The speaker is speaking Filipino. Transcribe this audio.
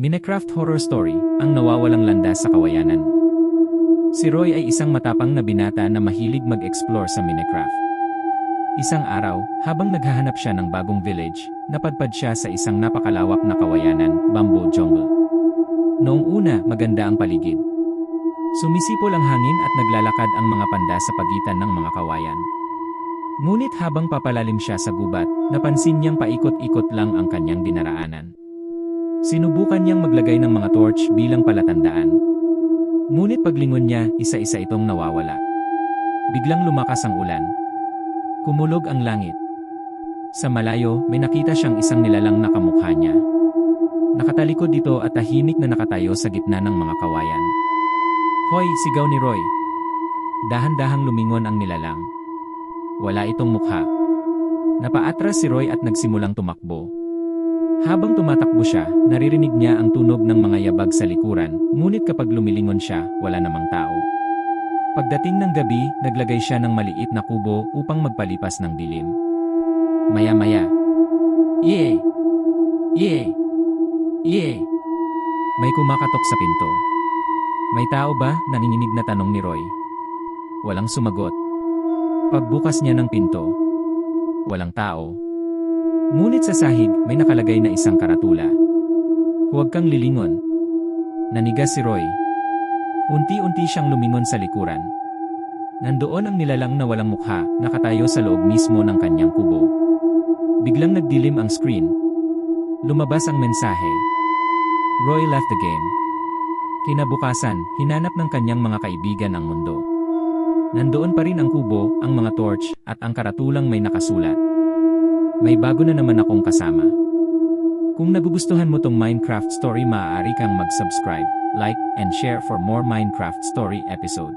Minecraft Horror Story, ang nawawalang landas sa kawayanan. Si Roy ay isang matapang na binata na mahilig mag-explore sa Minecraft. Isang araw, habang naghahanap siya ng bagong village, napadpad siya sa isang napakalawak na kawayanan, Bamboo Jungle. Noong una, maganda ang paligid. Sumisipol ang hangin at naglalakad ang mga panda sa pagitan ng mga kawayan. Ngunit habang papalalim siya sa gubat, napansin niyang paikot-ikot lang ang kanyang dinaraanan. Sinubukan niyang maglagay ng mga torch bilang palatandaan. Ngunit paglingon niya, isa-isa itong nawawala. Biglang lumakas ang ulan. Kumulog ang langit. Sa malayo, may nakita siyang isang nilalang na kamukha niya. Nakatalikod ito at tahimik na nakatayo sa gitna ng mga kawayan. "Hoy!" sigaw ni Roy. Dahan-dahang lumingon ang nilalang. Wala itong mukha. Napaatras si Roy at nagsimulang tumakbo. Habang tumatakbo siya, naririnig niya ang tunog ng mga yabag sa likuran, ngunit kapag lumilingon siya, wala namang tao. Pagdating ng gabi, naglagay siya ng maliit na kubo upang magpalipas ng dilim. Maya-maya. "Iye! Iye! Iye!" May kumakatok sa pinto. "May tao ba?" nanginginig na tanong ni Roy. Walang sumagot. Pagbukas niya ng pinto, walang tao. Ngunit sa sahig, may nakalagay na isang karatula. "Huwag kang lilingon." Nanigas si Roy. Unti-unti siyang lumingon sa likuran. Nandoon ang nilalang na walang mukha, nakatayo sa loob mismo ng kanyang kubo. Biglang nagdilim ang screen. Lumabas ang mensahe. Roy left the game. Kinabukasan, hinanap ng kanyang mga kaibigan ang mundo. Nandoon pa rin ang kubo, ang mga torch, at ang karatulang may nakasulat. "May bago na naman akong kasama." Kung nagugustuhan mo tong Minecraft story, maaari kang mag-subscribe, like, and share for more Minecraft story episode.